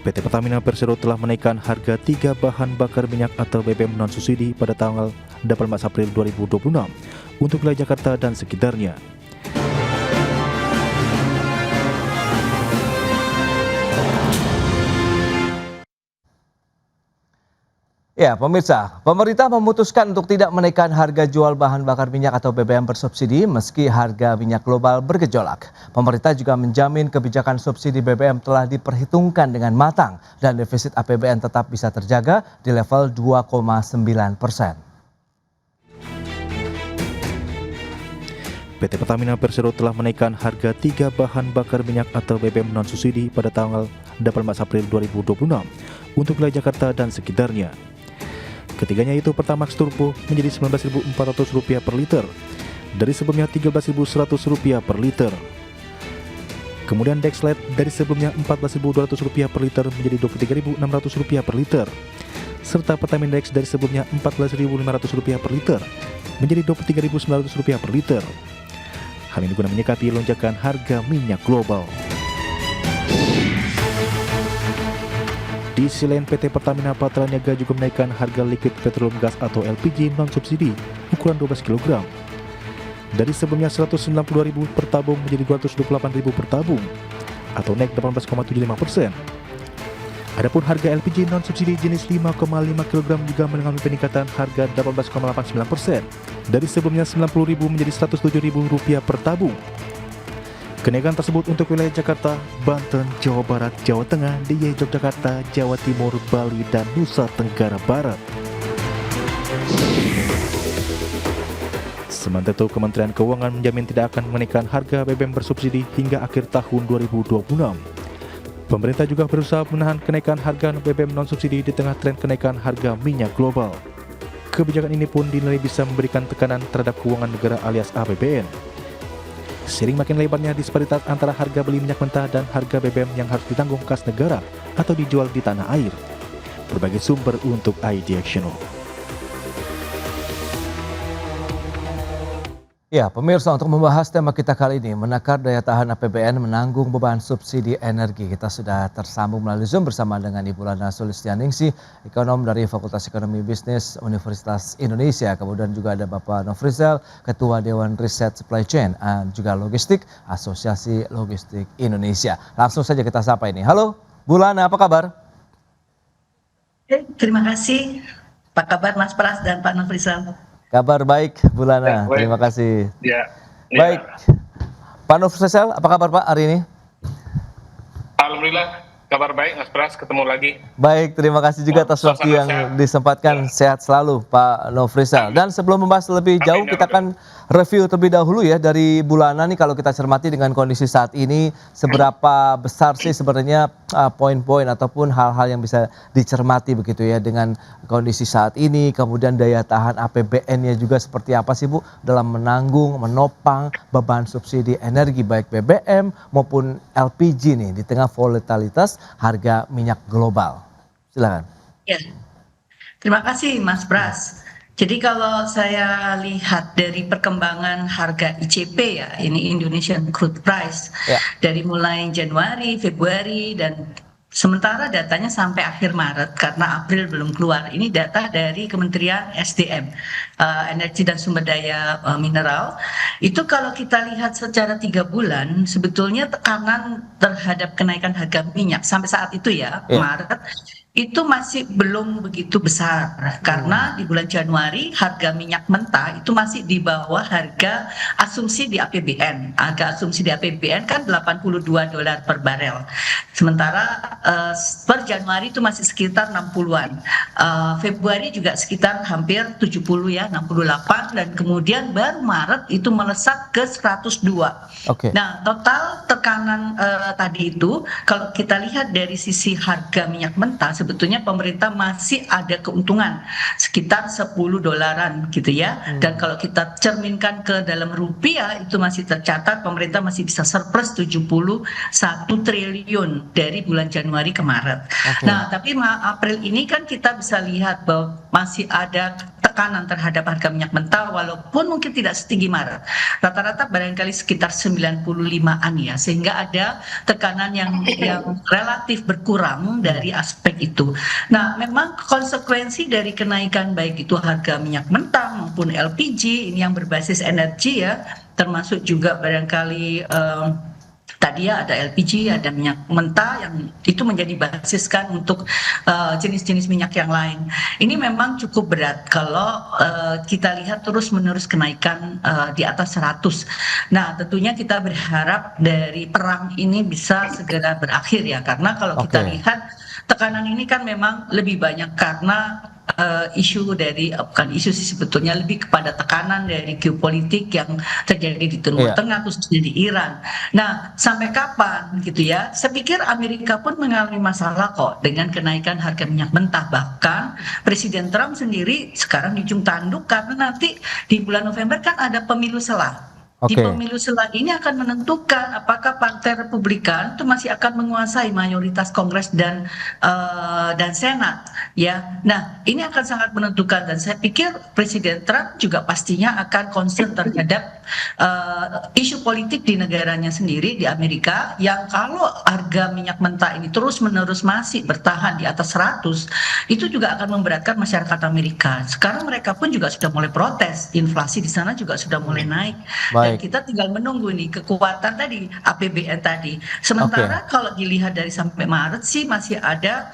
PT Pertamina Persero telah menaikkan harga 3 bahan bakar minyak atau BBM non-subsidi pada tanggal 18 April 2026 untuk wilayah Jakarta dan sekitarnya. Ya, pemirsa, pemerintah memutuskan untuk tidak menaikkan harga jual bahan bakar minyak atau BBM bersubsidi meski harga minyak global bergejolak. Pemerintah juga menjamin kebijakan subsidi BBM telah diperhitungkan dengan matang dan defisit APBN tetap bisa terjaga di level 2,9%. PT Pertamina Persero telah menaikkan harga 3 bahan bakar minyak atau BBM non-subsidi pada tanggal 18 April 2026 untuk wilayah Jakarta dan sekitarnya. Ketiganya itu Pertamax Turbo menjadi Rp19.400 per liter dari sebelumnya Rp13.100 per liter. Kemudian Dexlite dari sebelumnya Rp14.200 per liter menjadi Rp23.600 per liter. Serta Pertaminex dari sebelumnya Rp14.500 per liter menjadi Rp23.900 per liter. Hal ini guna menyikapi lonjakan harga minyak global. Di sisi lain, PT Pertamina Patraniaga juga menaikkan harga liquid petroleum gas atau LPG non-subsidi ukuran 12 kg. Dari sebelumnya Rp192.000 per tabung menjadi Rp228.000 per tabung atau naik 18,75%. Adapun harga LPG non-subsidi jenis 5,5 kg juga mengalami peningkatan harga 18,89% dari sebelumnya Rp90.000 menjadi Rp107.000 per tabung. Kenaikan tersebut untuk wilayah Jakarta, Banten, Jawa Barat, Jawa Tengah, DIY Yogyakarta, Jawa Timur, Bali, dan Nusa Tenggara Barat. Sementara itu, Kementerian Keuangan menjamin tidak akan menaikkan harga BBM bersubsidi hingga akhir tahun 2026. Pemerintah juga berusaha menahan kenaikan harga BBM non-subsidi di tengah tren kenaikan harga minyak global. Kebijakan ini pun dinilai bisa memberikan tekanan terhadap keuangan negara alias APBN. Seiring makin lebarnya disparitas antara harga beli minyak mentah dan harga BBM yang harus ditanggung kas negara atau dijual di tanah air. Berbagai sumber untuk ID Actiono. Ya, pemirsa, untuk membahas tema kita kali ini, menakar daya tahan APBN menanggung beban subsidi energi. Kita sudah tersambung melalui Zoom bersama dengan Ibu Lana Sulistianingsih, ekonom dari Fakultas Ekonomi Bisnis Universitas Indonesia. Kemudian juga ada Bapak Nofrizal, Ketua Dewan Riset Supply Chain dan juga Logistik, Asosiasi Logistik Indonesia. Langsung saja kita sapa ini. Halo, Bu Lana, apa kabar? Terima kasih. Apa kabar Mas Pras dan Pak Nofrizal? Kabar baik, Bu Lana. Terima kasih. Ya. Baik, Pak Nofrizal, apa kabar Pak hari ini? Alhamdulillah, kabar baik Mas Pras, ketemu lagi. Baik, terima kasih juga atas waktu yang disempatkan. Sehat selalu Pak Nofrizal. Dan sebelum membahas lebih jauh, kita akan review terlebih dahulu ya dari Bu Lana nih, kalau kita cermati dengan kondisi saat ini, seberapa besar sih sebenarnya poin-poin ataupun hal-hal yang bisa dicermati begitu ya dengan kondisi saat ini, kemudian daya tahan APBN-nya juga seperti apa sih Bu dalam menopang beban subsidi energi baik BBM maupun LPG nih di tengah volatilitas harga minyak global. Silakan. Ya. Terima kasih Mas Pras. Jadi kalau saya lihat dari perkembangan harga ICP ya, ini Indonesian Crude Price, dari mulai Januari, Februari, dan sementara datanya sampai akhir Maret karena April belum keluar. Ini data dari Kementerian SDM, Energi dan Sumber Daya Mineral. Itu kalau kita lihat secara 3 bulan, sebetulnya tekanan terhadap kenaikan harga minyak sampai saat itu ya, Maret, itu masih belum begitu besar karena di bulan Januari harga minyak mentah itu masih di bawah harga asumsi di APBN. Harga asumsi di APBN kan $82 per barel. Sementara per Januari itu masih sekitar 60-an. Februari juga sekitar hampir 70 ya, 68, dan kemudian baru Maret itu melesat ke 102. Nah, total tekanan tadi itu kalau kita lihat dari sisi harga minyak mentah, sebetulnya pemerintah masih ada keuntungan sekitar $10 gitu ya. Dan kalau kita cerminkan ke dalam rupiah itu masih tercatat pemerintah masih bisa surplus 71 triliun dari bulan Januari ke Maret. Nah, tapi April ini kan kita bisa lihat bahwa masih ada tekanan tekanan terhadap harga minyak mentah walaupun mungkin tidak setinggi Maret. Rata-rata barangkali sekitar 95-an ya, sehingga ada tekanan yang relatif berkurang dari aspek itu. Nah, memang konsekuensi dari kenaikan baik itu harga minyak mentah maupun LPG ini yang berbasis energi ya, termasuk juga barangkali tadi ya ada LPG, ada minyak mentah yang itu menjadi basiskan untuk jenis-jenis minyak yang lain. Ini memang cukup berat kalau kita lihat terus-menerus kenaikan di atas 100. Nah, tentunya kita berharap dari perang ini bisa segera berakhir ya, karena kalau kita lihat tekanan ini kan memang lebih banyak karena isu dari bukan isu sih sebetulnya, lebih kepada tekanan dari geopolitik yang terjadi di Timur Tengah khususnya di Iran. Nah, sampai kapan gitu ya? Saya pikir Amerika pun mengalami masalah kok dengan kenaikan harga minyak mentah. Bahkan Presiden Trump sendiri sekarang di ujung tanduk karena nanti di bulan November kan ada pemilu selah. Di pemilu selah ini akan menentukan apakah Partai Republikan itu masih akan menguasai mayoritas Kongres dan Senat, ya. Nah, ini akan sangat menentukan dan saya pikir Presiden Trump juga pastinya akan concern terhadap isu politik di negaranya sendiri di Amerika, yang kalau harga minyak mentah ini terus-menerus masih bertahan di atas 100, itu juga akan memberatkan masyarakat Amerika. Sekarang mereka pun juga sudah mulai protes, inflasi di sana juga sudah mulai naik. Dan kita tinggal menunggu nih kekuatan tadi APBN tadi. Sementara kalau dilihat dari sampai Maret sih masih ada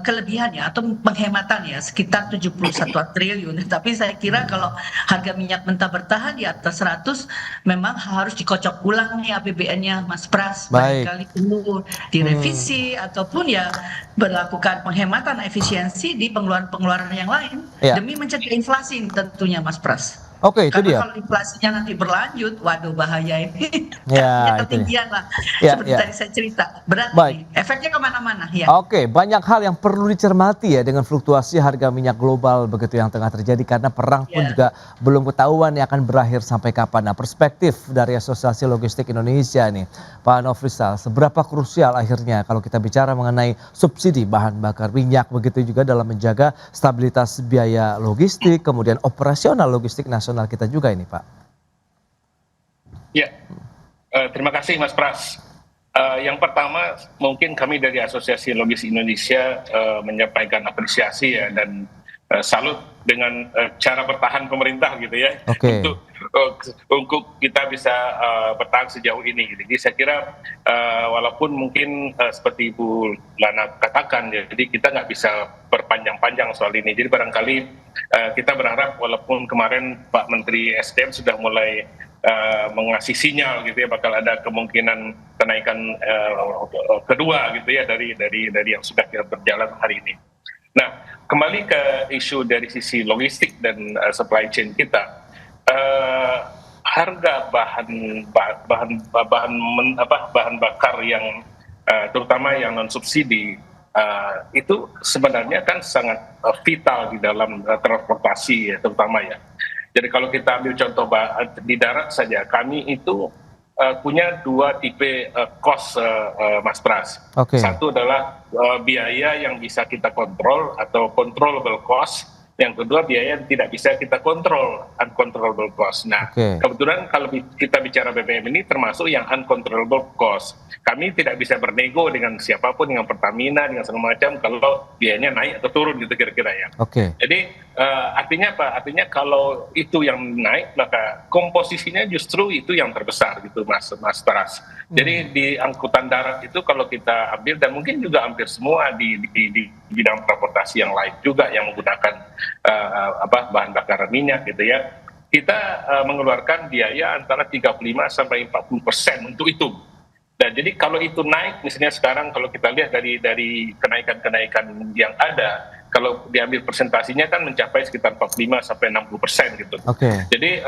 kelebihan ya atau penghematan ya sekitar 71 triliun. Tapi saya kira kalau harga minyak mentah bertahan di atas 100 memang harus dikocok ulang nih APBN-nya, Mas Pras. Barangkali perlu direvisi ataupun ya berlakukan penghematan efisiensi di pengeluaran-pengeluaran yang lain demi mencegah inflasi tentunya, Mas Pras. Oke, itu dia. Karena kalau inflasinya nanti berlanjut, waduh bahaya ini. Ya, ketinggian lah. Ya, Seperti ya. tadi saya cerita, berat Baik. nih. Efeknya kemana-mana ya. Oke, banyak hal yang perlu dicermati ya dengan fluktuasi harga minyak global begitu yang tengah terjadi, karena perang pun juga belum ketahuan yang akan berakhir sampai kapan. Nah, perspektif dari Asosiasi Logistik Indonesia nih, Pak Nofrisal, seberapa krusial akhirnya kalau kita bicara mengenai subsidi bahan bakar minyak begitu juga dalam menjaga stabilitas biaya logistik, kemudian operasional logistik nasional kita juga ini, Pak. Ya, terima kasih Mas Pras. Yang pertama mungkin kami dari Asosiasi Logistik Indonesia menyampaikan apresiasi ya dan salut dengan cara bertahan pemerintah gitu ya, untuk kita bisa bertahan sejauh ini. Jadi saya kira walaupun mungkin seperti Ibu Lana katakan ya, jadi kita nggak bisa berpanjang-panjang soal ini. Jadi barangkali kita berharap walaupun kemarin Pak Menteri SDM sudah mulai mengasih sinyal gitu ya, bakal ada kemungkinan kenaikan kedua gitu ya dari yang sudah kita berjalan hari ini. Nah, kembali ke isu dari sisi logistik dan supply chain kita, harga bahan bakar yang terutama yang non subsidi itu sebenarnya kan sangat vital di dalam transportasi ya, terutama ya. Jadi kalau kita ambil contoh di darat saja, kami itu punya dua tipe cost, Mas Pras. Satu adalah biaya yang bisa kita kontrol atau controllable cost. Yang kedua biaya yang tidak bisa kita kontrol, uncontrollable cost. Nah, kebetulan kalau kita bicara BBM ini termasuk yang uncontrollable cost. Kami tidak bisa bernego dengan siapapun, dengan Pertamina, dengan segala macam kalau biayanya naik atau turun gitu kira-kira ya. Jadi artinya apa? Artinya kalau itu yang naik, maka komposisinya justru itu yang terbesar gitu, Mas Taras. Jadi di angkutan darat itu kalau kita ambil, dan mungkin juga hampir semua di bidang transportasi yang lain juga yang menggunakan bahan bakar minyak gitu ya, kita mengeluarkan biaya antara 35 sampai 40% untuk itu. Dan jadi kalau itu naik, misalnya sekarang kalau kita lihat dari kenaikan yang ada, kalau diambil presentasinya kan mencapai sekitar 45 sampai 60% gitu. Jadi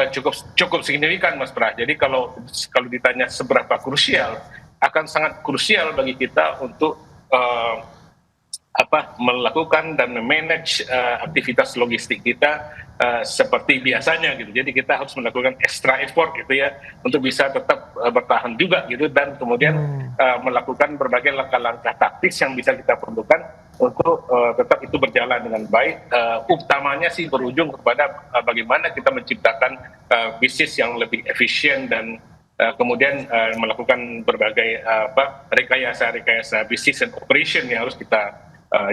cukup signifikan, Mas Pras. Jadi kalau ditanya seberapa krusial, akan sangat krusial bagi kita untuk melakukan dan memanage aktivitas logistik kita seperti biasanya gitu. Jadi kita harus melakukan extra effort gitu ya untuk bisa tetap bertahan juga gitu, dan kemudian melakukan berbagai langkah-langkah taktis yang bisa kita perlukan untuk tetap itu berjalan dengan baik. Utamanya sih berujung kepada bagaimana kita menciptakan bisnis yang lebih efisien dan kemudian melakukan berbagai rekayasa bisnis and operation yang harus kita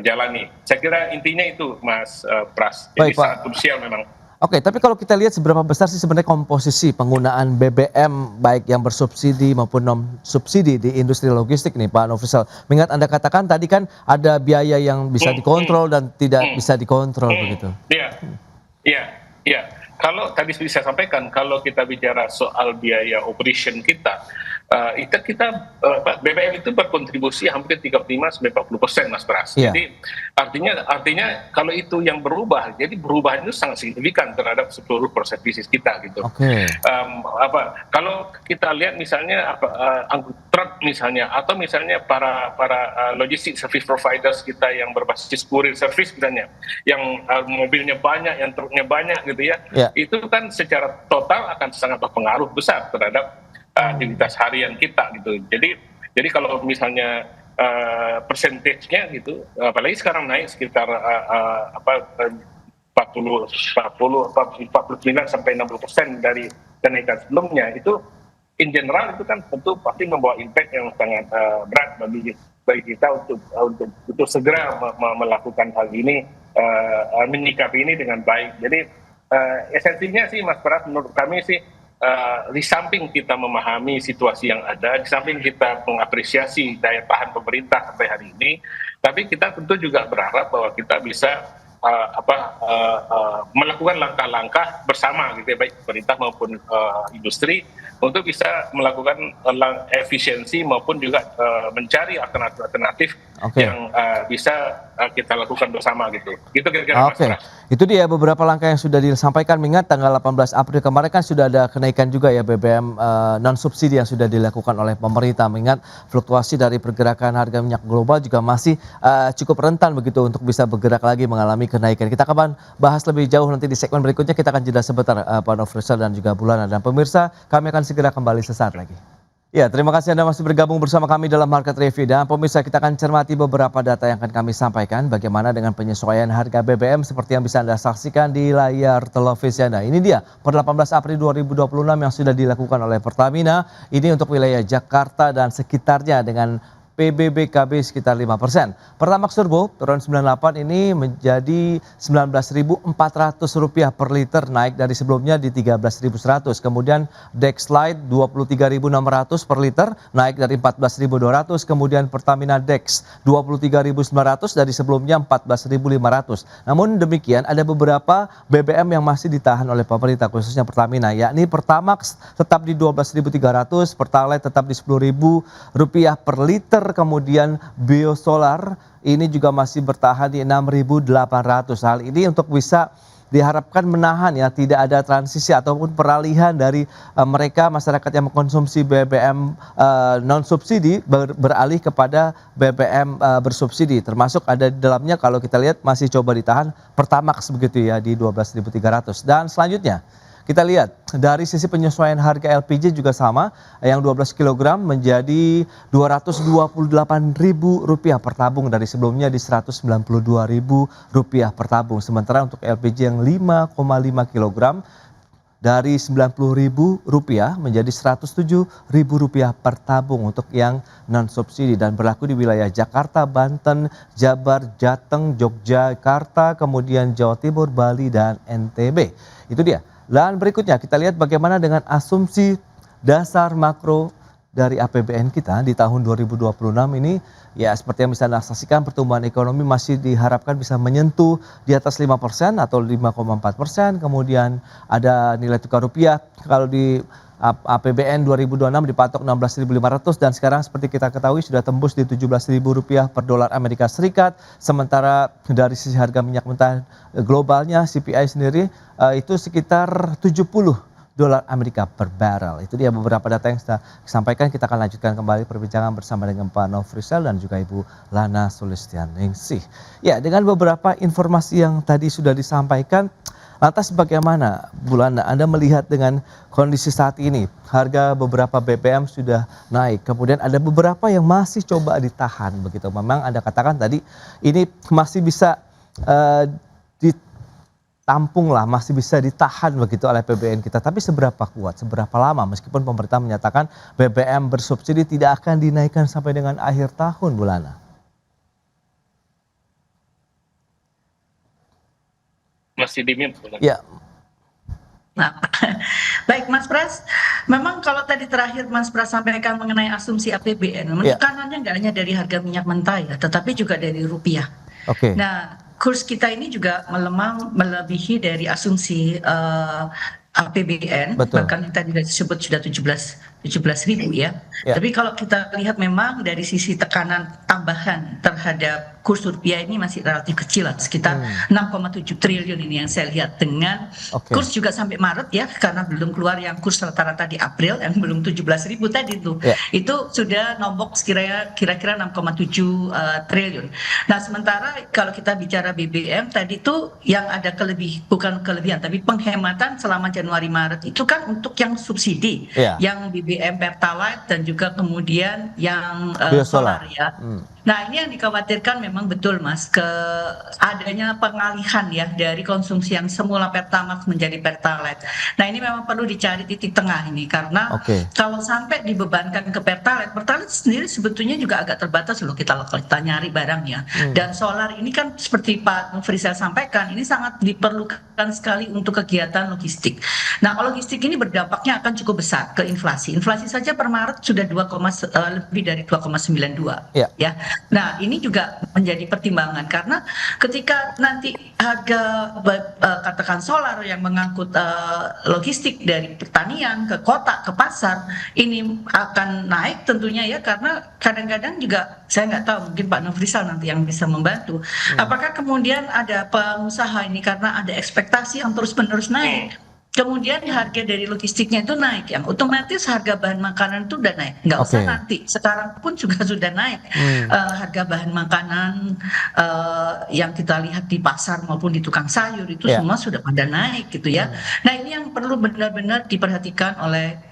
jalani. Saya kira intinya itu, Mas Pras. Jadi Baik, Pak. sangat krusial memang. Oke, tapi kalau kita lihat seberapa besar sih sebenarnya komposisi penggunaan BBM baik yang bersubsidi maupun non subsidi di industri logistik nih Pak Nofrizal. Mengingat Anda katakan tadi kan ada biaya yang bisa dikontrol dan tidak bisa dikontrol begitu. Iya. Kalau tadi saya sampaikan, kalau kita bicara soal biaya operation kita BBM itu berkontribusi hampir 35-40%, Mas Pras. Iya. Jadi artinya kalau itu yang berubah, jadi perubahan itu sangat signifikan terhadap seluruh proses bisnis kita gitu. Oke. Kalau kita lihat misalnya angkut truk misalnya, atau misalnya para logistik service providers kita yang berbasis courier service misalnya, yang mobilnya banyak, yang truknya banyak gitu ya, Iya. itu kan secara total akan sangat berpengaruh besar terhadap aktivitas harian kita gitu. Jadi kalau misalnya persentasenya gitu, apalagi sekarang naik sekitar 49 sampai 60% dari kenaikan sebelumnya, itu in general itu kan tentu pasti membawa impact yang sangat berat bagi kita untuk segera melakukan hal ini, menyikapi ini dengan baik. Jadi esensinya sih, Mas Pras, menurut kami sih, di samping kita memahami situasi yang ada, di samping kita mengapresiasi daya tahan pemerintah sampai hari ini, tapi kita tentu juga berharap bahwa kita bisa melakukan langkah-langkah bersama gitu ya, baik pemerintah maupun industri, untuk bisa melakukan efisiensi maupun juga mencari alternatif yang bisa kita lakukan bersama gitu. Gitu kira-kira, Mas Pras. Itu dia beberapa langkah yang sudah disampaikan. Mengingat tanggal 18 April kemarin kan sudah ada kenaikan juga ya BBM non subsidi yang sudah dilakukan oleh pemerintah. Mengingat fluktuasi dari pergerakan harga minyak global juga masih cukup rentan begitu untuk bisa bergerak lagi mengalami kenaikan. Kita akan bahas lebih jauh nanti di segmen berikutnya. Kita akan jeda sebentar Pak Nofrizal dan juga Bulana. Dan pemirsa, kami akan segera kembali sesaat lagi. Ya, terima kasih Anda masih bergabung bersama kami dalam Market Review. Dan pemirsa, kita akan cermati beberapa data yang akan kami sampaikan. Bagaimana dengan penyesuaian harga BBM seperti yang bisa Anda saksikan di layar televisi Anda. Ini dia per 18 April 2026 yang sudah dilakukan oleh Pertamina. Ini untuk wilayah Jakarta dan sekitarnya dengan PBBKB sekitar 5%. Pertamax Turbo turun 98 ini menjadi Rp19.400 per liter, naik dari sebelumnya di Rp13.100. Kemudian Dex Lite Rp23.600 per liter, naik dari Rp14.200. Kemudian Pertamina Dex Rp23.900 dari sebelumnya Rp14.500. Namun demikian ada beberapa BBM yang masih ditahan oleh pemerintah khususnya Pertamina, yakni Pertamax tetap di Rp12.300, Pertalite tetap di Rp10.000 per liter. Kemudian Biosolar ini juga masih bertahan di 6.800. Hal ini untuk bisa diharapkan menahan ya, tidak ada transisi ataupun peralihan dari mereka masyarakat yang mengkonsumsi BBM non subsidi beralih kepada BBM bersubsidi. Termasuk ada di dalamnya kalau kita lihat masih coba ditahan Pertamax begitu ya di 12.300. Dan selanjutnya kita lihat dari sisi penyesuaian harga LPG juga sama, yang 12 kg menjadi Rp228.000 per tabung dari sebelumnya di Rp192.000 per tabung. Sementara untuk LPG yang 5,5 kg dari Rp90.000 menjadi Rp107.000 per tabung untuk yang non subsidi, dan berlaku di wilayah Jakarta, Banten, Jabar, Jateng, Yogyakarta, kemudian Jawa Timur, Bali, dan NTB. Itu dia. Dan berikutnya kita lihat bagaimana dengan asumsi dasar makro dari APBN kita di tahun 2026 ini. Ya, seperti yang bisa Anda saksikan, pertumbuhan ekonomi masih diharapkan bisa menyentuh di atas 5% atau 5,4%. Kemudian ada nilai tukar rupiah kalau di APBN 2026 dipatok 16.500, dan sekarang seperti kita ketahui sudah tembus di Rp17.000 per dolar Amerika Serikat. Sementara dari sisi harga minyak mentah globalnya CPI sendiri itu sekitar 70 dolar Amerika per barrel. Itu dia beberapa data yang sudah disampaikan. Kita akan lanjutkan kembali perbincangan bersama dengan Pak Nofrisel dan juga Ibu Lana Sulistianingsih. Ya, dengan beberapa informasi yang tadi sudah disampaikan, lantas bagaimana Bu Lana Anda melihat dengan kondisi saat ini? Harga beberapa BBM sudah naik, kemudian ada beberapa yang masih coba ditahan begitu. Memang Anda katakan tadi ini masih bisa ditampung lah, masih bisa ditahan begitu oleh APBN kita. Tapi seberapa kuat, seberapa lama meskipun pemerintah menyatakan BBM bersubsidi tidak akan dinaikkan sampai dengan akhir tahun, Bu Lana? Masih dimin. Ya. Nah, baik Mas Pras, memang kalau tadi terakhir Mas Pras sampaikan mengenai asumsi APBN, tekanannya nggak hanya dari harga minyak mentah ya, tetapi juga dari rupiah. Oke. Nah, kurs kita ini juga melemah melebihi dari asumsi APBN, Betul. bahkan tadi disebut sudah 17.000 ya. Tapi kalau kita lihat memang dari sisi tekanan tambahan terhadap kurs rupiah ini masih relatif kecil lah, sekitar 6,7 triliun ini yang saya lihat, dengan kurs juga sampai Maret ya, karena belum keluar yang kurs rata-rata di April yang belum 17.000 tadi tuh. Itu sudah nombok kira-kira 6,7 triliun. Nah, sementara kalau kita bicara BBM tadi tuh yang ada bukan kelebihan tapi penghematan selama Januari Maret itu kan untuk yang subsidi, yang BBM Pertalite dan juga kemudian yang solar ya. Nah, ini yang dikhawatirkan memang betul Mas, ke adanya pengalihan ya dari konsumsi yang semula Pertamax menjadi Pertalite. Nah, ini memang perlu dicari titik tengah ini, karena kalau sampai dibebankan ke Pertalite sendiri sebetulnya juga agak terbatas loh kita nyari barangnya. Dan solar ini kan seperti Pak Nofrisel sampaikan, ini sangat diperlukan sekali untuk kegiatan logistik. Nah, logistik ini berdampaknya akan cukup besar ke inflasi. Inflasi saja per Maret sudah lebih dari 2,92 ya. Nah, ini juga menjadi pertimbangan karena ketika nanti harga katakan solar yang mengangkut logistik dari pertanian ke kota ke pasar ini akan naik tentunya ya, karena kadang-kadang juga saya nggak tahu, mungkin Pak Nofrisel nanti yang bisa membantu. Apakah kemudian ada pengusaha ini karena ada ekspektasi yang terus-menerus naik, kemudian harga dari logistiknya itu naik, yang otomatis harga bahan makanan itu udah naik. Nggak usah nanti, sekarang pun juga sudah naik harga bahan makanan yang kita lihat di pasar maupun di tukang sayur itu semua sudah pada naik gitu ya. Nah, ini yang perlu benar-benar diperhatikan oleh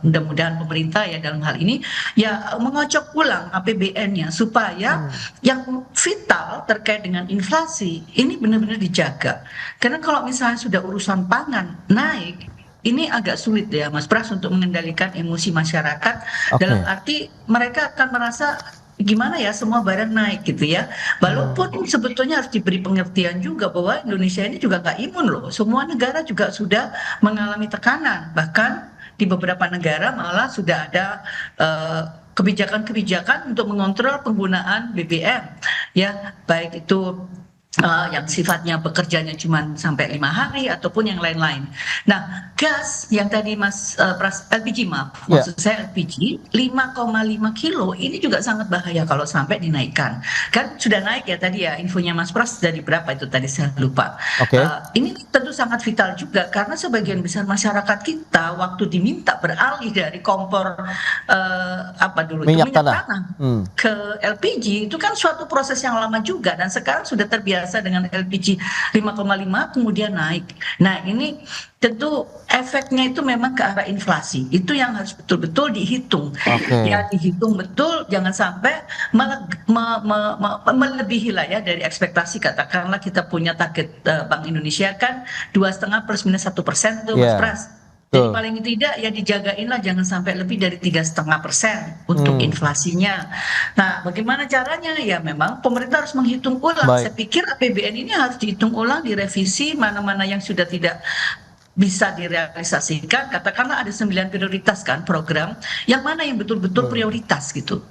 mudah-mudahan pemerintah ya dalam hal ini ya, mengocok ulang APBN-nya supaya yang vital terkait dengan inflasi ini benar-benar dijaga. Karena kalau misalnya sudah urusan pangan naik, ini agak sulit ya Mas Pras untuk mengendalikan emosi masyarakat, dalam arti mereka akan merasa gimana ya semua barang naik gitu ya. Walaupun sebetulnya harus diberi pengertian juga bahwa Indonesia ini juga nggak imun loh. Semua negara juga sudah mengalami tekanan, bahkan di beberapa negara malah sudah ada kebijakan-kebijakan untuk mengontrol penggunaan BBM ya, baik itu yang sifatnya bekerjanya cuma sampai 5 hari ataupun yang lain-lain. Nah, gas yang tadi Mas Pras, LPG maksud saya LPG 5,5 kilo ini juga sangat bahaya kalau sampai dinaikkan. Kan sudah naik ya tadi ya, infonya Mas Pras dari berapa itu tadi saya lupa. Ini tentu sangat vital juga karena sebagian besar masyarakat kita waktu diminta beralih dari kompor minyak tanah ke LPG itu kan suatu proses yang lama juga, dan sekarang sudah terbiasa dengan LPG 5,5 kemudian naik. Nah, ini tentu efeknya itu memang ke arah inflasi. Itu yang harus betul-betul dihitung. Ya, dihitung betul, jangan sampai melebihi lah ya dari ekspektasi. Katakanlah kita punya target Bank Indonesia kan 2,5 plus minus 1% tuh Mas Pras. Jadi paling tidak ya dijagain lah, jangan sampai lebih dari 3,5% untuk inflasinya. Nah, bagaimana caranya? Ya memang pemerintah harus menghitung ulang. Saya pikir APBN ini harus dihitung ulang, direvisi mana-mana yang sudah tidak bisa direalisasikan. Katakanlah ada 9 prioritas kan program, yang mana yang betul-betul prioritas gitu.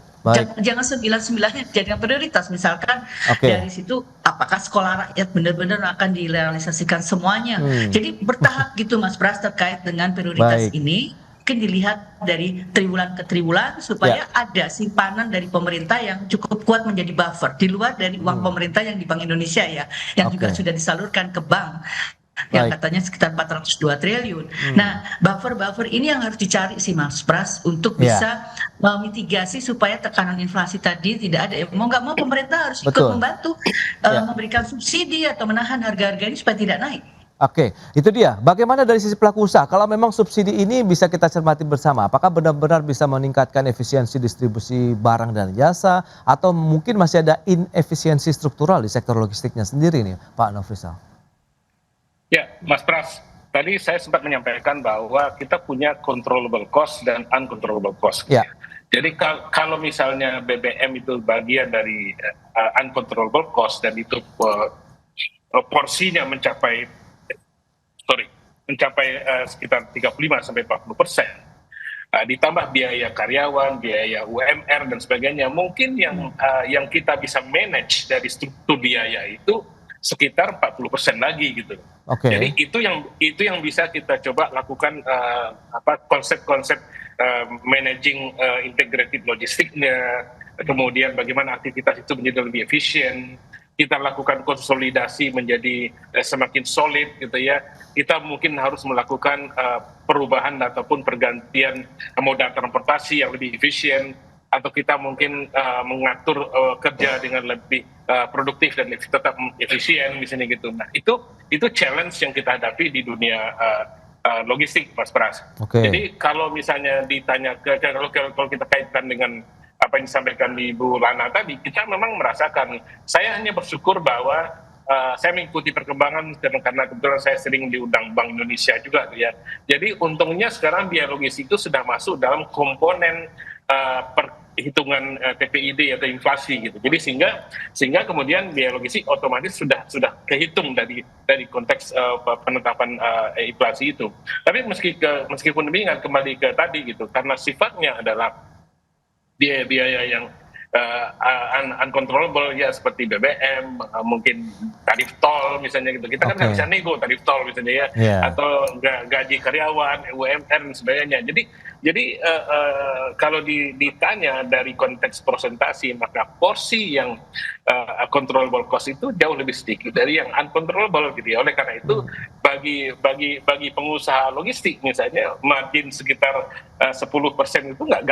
Jangan 9-9-nya jadikan prioritas. Misalkan dari situ apakah sekolah rakyat benar-benar akan direalisasikan semuanya. Jadi bertahap gitu Mas Pras terkait dengan prioritas ini. Mungkin dilihat dari triwulan ke triwulan supaya ada simpanan dari pemerintah yang cukup kuat menjadi buffer di luar dari uang pemerintah yang di Bank Indonesia ya, yang juga sudah disalurkan ke bank. yang Baik. katanya sekitar 402 triliun. Nah, buffer-buffer ini yang harus dicari sih Mas Pras untuk Ya, bisa memitigasi supaya tekanan inflasi tadi tidak ada. Mau nggak mau pemerintah harus ikut betul. membantu Ya. memberikan subsidi atau menahan harga-harga ini supaya tidak naik. Oke, itu dia. Bagaimana dari sisi pelaku usaha? Kalau memang subsidi ini bisa kita cermati bersama, apakah benar-benar bisa meningkatkan efisiensi distribusi barang dan jasa, atau mungkin masih ada inefisiensi struktural di sektor logistiknya sendiri nih, Pak Nofrisal? Ya, Mas Pras, tadi saya sempat menyampaikan bahwa kita punya controllable cost dan uncontrollable cost. Ya, Jadi kalau misalnya BBM itu bagian dari uncontrollable cost dan itu porsinya mencapai sekitar 35-40%, ditambah biaya karyawan, biaya UMR dan sebagainya, mungkin yang kita bisa manage dari struktur biaya itu sekitar 40% lagi gitu. oke. Jadi itu yang bisa kita coba lakukan konsep-konsep managing integrated logistiknya, kemudian bagaimana aktivitas itu menjadi lebih efisien, kita lakukan konsolidasi menjadi semakin solid gitu ya. Kita mungkin harus melakukan perubahan ataupun pergantian moda transportasi yang lebih efisien, atau kita mungkin mengatur kerja dengan lebih produktif dan tetap efisien misalnya gitu. Nah, itu challenge yang kita hadapi di dunia logistik, Mas Pras. Oke. Jadi kalau misalnya ditanya kalau kita kaitkan dengan apa yang disampaikan Ibu Lana tadi, kita memang merasakan. Saya hanya bersyukur bahwa saya mengikuti perkembangan karena kebetulan saya sering diundang Bank Indonesia juga ya. Jadi untungnya sekarang biaya logistik itu sudah masuk dalam komponen perhitungan TPID atau inflasi gitu. Jadi sehingga kemudian biaya logistik otomatis sudah kehitung dari konteks penetapan inflasi itu. Tapi meskipun demikian, kembali ke tadi gitu, karena sifatnya adalah biaya yang uncontrollable ya, seperti BBM, mungkin tarif tol misalnya gitu. Kita kan nggak bisa nego tarif tol misalnya ya, atau gaji karyawan, UMR dan sebagainya. Jadi kalau ditanya dari konteks presentasi, maka porsi yang controllable cost itu jauh lebih sedikit dari yang uncontrollable gitu ya. Oleh karena itu bagi pengusaha logistik misalnya, margin sekitar 10% itu nggak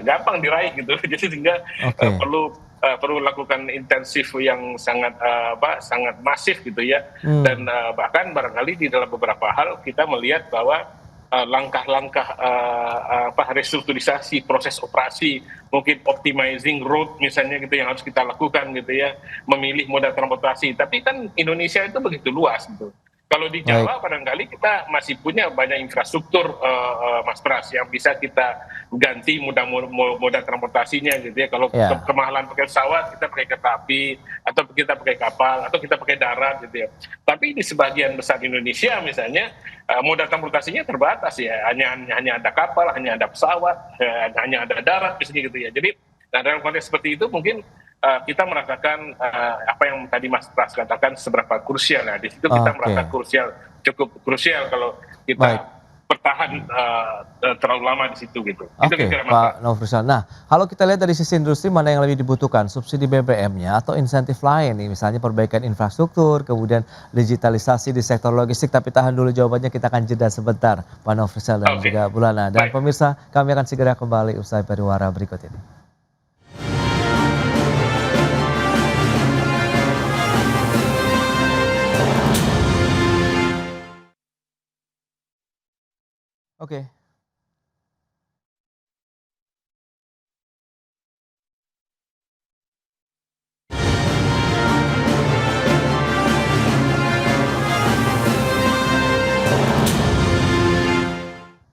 gampang diraih gitu. Jadi sehingga perlu lakukan intensif yang sangat masif gitu ya. Dan bahkan barangkali di dalam beberapa hal kita melihat bahwa langkah-langkah restrukturisasi proses operasi, mungkin optimizing road misalnya gitu yang harus kita lakukan gitu ya, memilih moda transportasi. Tapi kan Indonesia itu begitu luas gitu. Kalau di Jawa barangkali kita masih punya banyak infrastruktur, Mas Pras, yang bisa kita ganti moda transportasinya gitu ya. Kalau kemahalan pakai pesawat, kita pakai kereta api, atau kita pakai kapal, atau kita pakai darat gitu ya. Tapi di sebagian besar Indonesia misalnya, moda transportasinya terbatas ya. Hanya ada kapal, hanya ada pesawat, hanya ada darat misalnya gitu ya. Jadi dalam konteks seperti itu mungkin kita merasakan apa yang tadi Mas Pras katakan seberapa krusial. Nah, di situ kita merasa cukup krusial kalau kita bertahan terlalu lama di situ gitu. Oke, Pak Nofrisal. Nah, kalau kita lihat dari sisi industri, mana yang lebih dibutuhkan, subsidi BBM-nya atau insentif lain nih, misalnya perbaikan infrastruktur, kemudian digitalisasi di sektor logistik. Tapi tahan dulu jawabannya, kita akan jeda sebentar, Pak Nofrisal dan juga Bu Lana. Dan pemirsa, kami akan segera kembali usai pariwara berikut ini. Oke.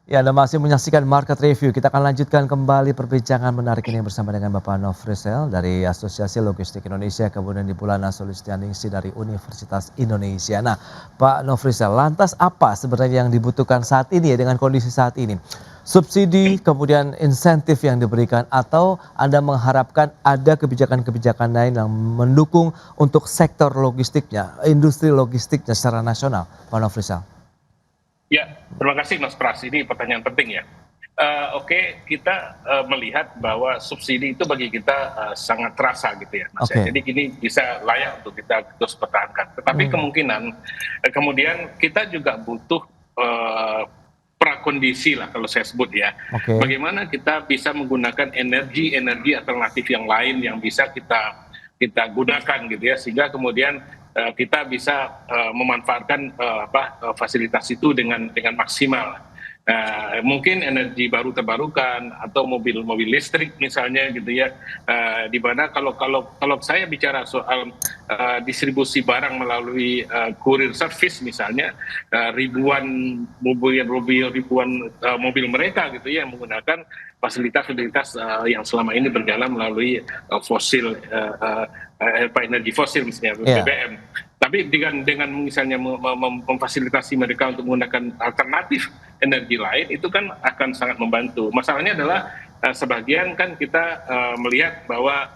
Ya, Anda masih menyaksikan Market Review. Kita akan lanjutkan kembali perbincangan menarik ini bersama dengan Bapak Nofrisal dari Asosiasi Logistik Indonesia, kemudian di Bulana Solistianingsih dari Universitas Indonesia. Nah, Pak Nofrisal, lantas apa sebenarnya yang dibutuhkan saat ini ya, dengan kondisi saat ini? Subsidi, kemudian insentif yang diberikan, atau Anda mengharapkan ada kebijakan-kebijakan lain yang mendukung untuk sektor logistiknya, industri logistiknya secara nasional, Pak Nofrisal? Ya, terima kasih Mas Pras. Ini pertanyaan penting ya. Oke, kita melihat bahwa subsidi itu bagi kita sangat terasa gitu ya, Mas. Oke. Jadi ini bisa layak untuk kita terus pertahankan. Tetapi kemungkinan kemudian kita juga butuh prakondisi lah kalau saya sebut ya. Oke. Bagaimana kita bisa menggunakan energi alternatif yang lain yang bisa kita gunakan gitu ya, sehingga kemudian kita bisa memanfaatkan fasilitas itu dengan maksimal. Mungkin energi baru terbarukan atau mobil listrik misalnya gitu ya, di mana kalau saya bicara soal distribusi barang melalui courier service misalnya, ribuan mobil mereka gitu ya yang menggunakan fasilitas yang selama ini berjalan melalui energi fosil misalnya BBM. Tapi dengan misalnya memfasilitasi mereka untuk menggunakan alternatif energi lain, itu kan akan sangat membantu. Masalahnya adalah sebagian kan kita melihat bahwa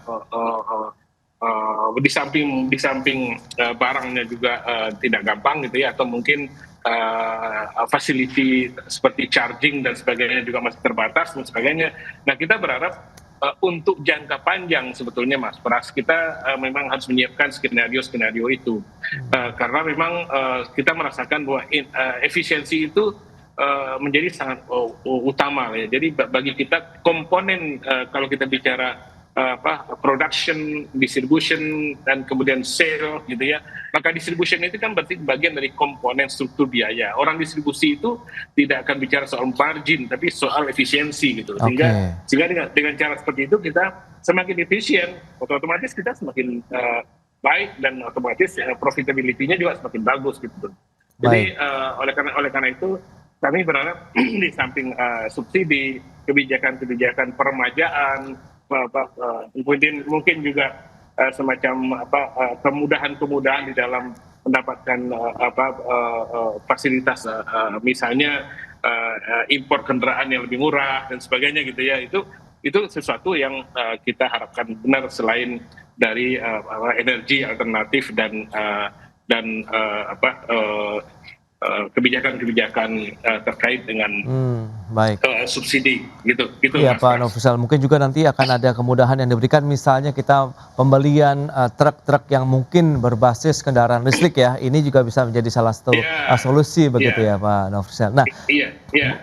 di samping barangnya juga tidak gampang gitu ya, atau mungkin facility seperti charging dan sebagainya juga masih terbatas dan sebagainya. Nah, kita berharap untuk jangka panjang sebetulnya Mas Pras, kita memang harus menyiapkan skenario itu, karena memang kita merasakan bahwa efisiensi itu menjadi sangat utama ya. Jadi bagi kita komponen kalau kita bicara production, distribution, dan kemudian sale gitu ya. Maka distribution itu kan berarti bagian dari komponen struktur biaya. Orang distribusi itu tidak akan bicara soal margin, tapi soal efisiensi gitu. Sehingga dengan cara seperti itu kita semakin efisien, otomatis kita semakin baik, dan otomatis profitability-nya juga semakin bagus gitu. Jadi oleh karena itu kami berharap di samping subsidi, kebijakan peremajaan, mungkin juga semacam kemudahan di dalam mendapatkan fasilitas, misalnya impor kendaraan yang lebih murah dan sebagainya gitu ya. Itu sesuatu yang kita harapkan benar, selain dari energi alternatif dan kebijakan terkait dengan subsidi gitu. Iya Pak Nofrisal, mungkin juga nanti akan ada kemudahan yang diberikan, misalnya kita pembelian truk-truk yang mungkin berbasis kendaraan listrik ya, ini juga bisa menjadi salah satu solusi begitu ya Pak Nofrisal. Nah, iya,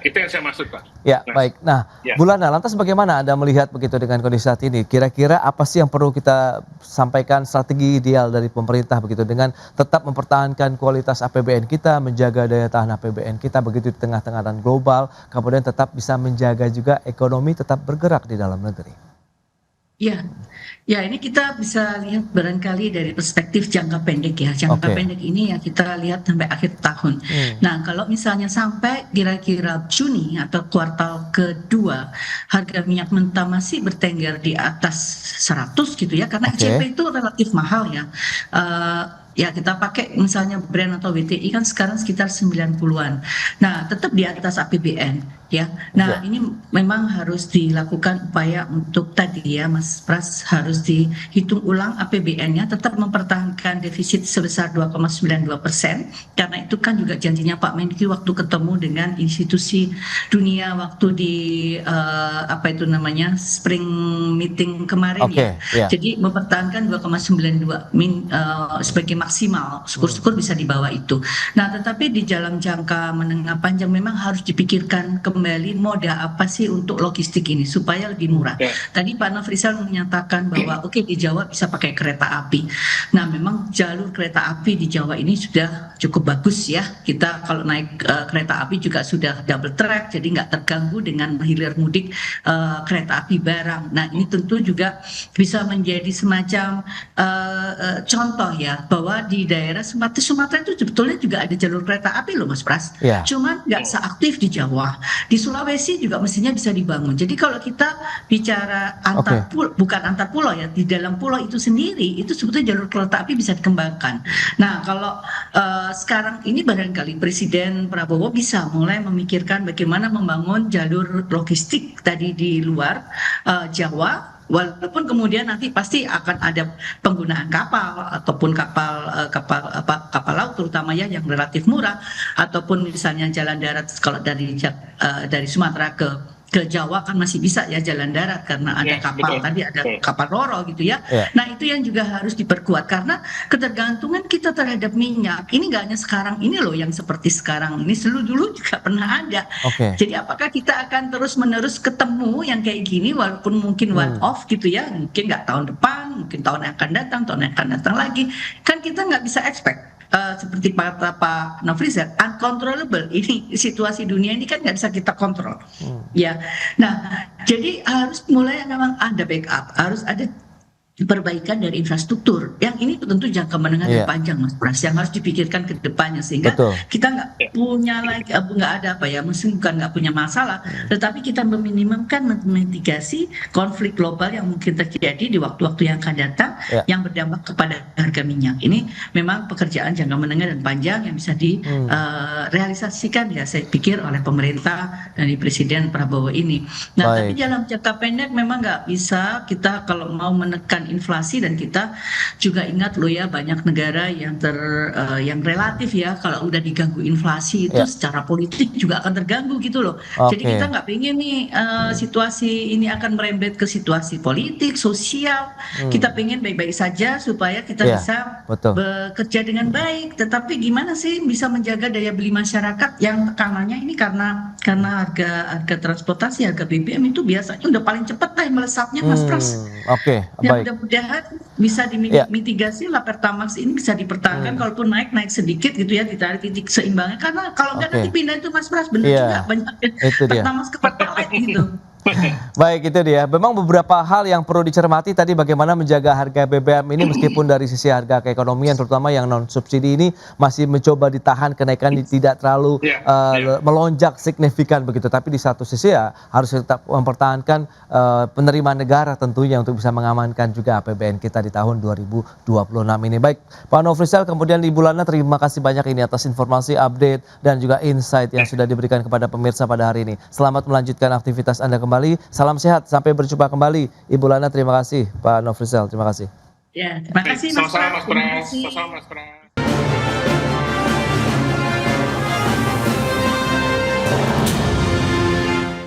itu yang saya maksud Pak. Ya, baik. Nah, Bulana, lantas bagaimana Anda melihat begitu dengan kondisi saat ini? Kira-kira apa sih yang perlu kita sampaikan, strategi ideal dari pemerintah begitu, dengan tetap mempertahankan kualitas APBN kita, menjaga daya tahan APBN kita begitu di tengah tekanan global, kemudian tetap bisa menjaga juga ekonomi tetap bergerak di dalam negeri? Ya, ini kita bisa lihat barangkali dari perspektif jangka pendek ya. Jangka pendek ini ya kita lihat sampai akhir tahun. Nah, kalau misalnya sampai kira-kira Juni atau kuartal kedua, harga minyak mentah masih bertengger di atas 100 gitu ya, karena ICP itu relatif mahal ya. Ya kita pakai misalnya Brent atau WTI kan sekarang sekitar 90-an. Nah, tetap di atas APBN ya. Nah, ini memang harus dilakukan upaya untuk tadi ya Mas Pras, harus dihitung ulang APBN-nya, tetap mempertahankan defisit sebesar 2,92%, karena itu kan juga janjinya Pak Menkyu waktu ketemu dengan institusi dunia waktu di spring meeting kemarin ya. Jadi mempertahankan 2,92 sebagai maksimal, syukur-syukur bisa di bawah itu. Nah, tetapi di dalam jangka menengah panjang memang harus dipikirkan kembali moda apa sih untuk logistik ini supaya lebih murah. Tadi Pak Nofrisal menyatakan bahwa di Jawa bisa pakai kereta api. Nah, memang jalur kereta api di Jawa ini sudah cukup bagus ya. Kita kalau naik kereta api juga sudah double track, jadi nggak terganggu dengan hilir mudik kereta api barang. Nah, ini tentu juga bisa menjadi semacam contoh ya, bahwa di daerah Sumatera itu sebetulnya juga ada jalur kereta api loh Mas Pras. Cuman nggak seaktif di Jawa. Di Sulawesi juga mestinya bisa dibangun. Jadi kalau kita bicara bukan antar pulau ya, di dalam pulau itu sendiri itu sebetulnya jalur kereta api bisa dikembangkan. Nah, kalau sekarang ini barangkali Presiden Prabowo bisa mulai memikirkan bagaimana membangun jalur logistik tadi di luar Jawa. Walaupun kemudian nanti pasti akan ada penggunaan kapal ataupun kapal laut terutama ya yang relatif murah, ataupun misalnya jalan darat kalau dari Sumatera ke ke Jawa kan masih bisa ya jalan darat karena ada kapal, tadi ada kapal Roro gitu ya. Nah itu yang juga harus diperkuat karena ketergantungan kita terhadap minyak ini nggak hanya sekarang ini loh yang seperti sekarang ini, dulu juga pernah ada. Jadi apakah kita akan terus-menerus ketemu yang kayak gini walaupun mungkin one off gitu ya, mungkin nggak tahun depan, mungkin tahun yang akan datang, tahun yang akan datang lagi, kan kita nggak bisa expect. Seperti kata Pak Nofrizal, uncontrollable ini situasi dunia ini kan nggak bisa kita kontrol, ya. Nah, jadi harus mulai memang ada backup, harus ada perbaikan dari infrastruktur. Yang ini tentu jangka menengah dan panjang, Mas Pras, yang harus dipikirkan ke depannya sehingga kita nggak punya lagi, nggak ada apa ya, mungkin bukan nggak punya masalah, tetapi kita meminimumkan memitigasi konflik global yang mungkin terjadi di waktu-waktu yang akan datang yang berdampak kepada harga minyak. Ini memang pekerjaan jangka menengah dan panjang yang bisa direalisasikan ya saya pikir oleh pemerintah dari Presiden Prabowo ini. Nah, tapi dalam jangka pendek memang nggak bisa kita kalau mau menekan inflasi, dan kita juga ingat loh ya banyak negara yang yang relatif ya kalau udah diganggu inflasi itu secara politik juga akan terganggu gitu loh. Jadi kita nggak pengen nih situasi ini akan merembet ke situasi politik, sosial. Kita pengen baik-baik saja supaya kita bisa bekerja dengan baik. Tetapi gimana sih bisa menjaga daya beli masyarakat yang tekanannya ini karena harga transportasi, harga BBM itu biasanya udah paling cepat melesatnya, Mas Pras. Baik. Mudah-mudahan bisa dimitigasi lah Pertamax ini bisa dipertahankan, kalaupun naik sedikit gitu ya, ditarik titik seimbangnya, karena kalau nggak nanti pindah itu Mas Pras, benar juga banyak Pertamax ke Pertalite gitu. Baik, itu dia. Memang beberapa hal yang perlu dicermati tadi, bagaimana menjaga harga BBM ini meskipun dari sisi harga keekonomian terutama yang non subsidi ini masih mencoba ditahan kenaikan tidak terlalu melonjak signifikan begitu. Tapi di satu sisi ya harus tetap mempertahankan penerimaan negara tentunya untuk bisa mengamankan juga APBN kita di tahun 2026 ini. Baik, Pak Nofrizal, kemudian Ibu Lana, terima kasih banyak ini atas informasi, update dan juga insight yang sudah diberikan kepada pemirsa pada hari ini. Selamat melanjutkan aktivitas Anda kembali. Salam sehat, sampai berjumpa kembali. Ibu Lana, terima kasih. Pak Nofrizal, terima kasih. Ya, terima kasih Mas Pras. Sama-sama Mas Pras.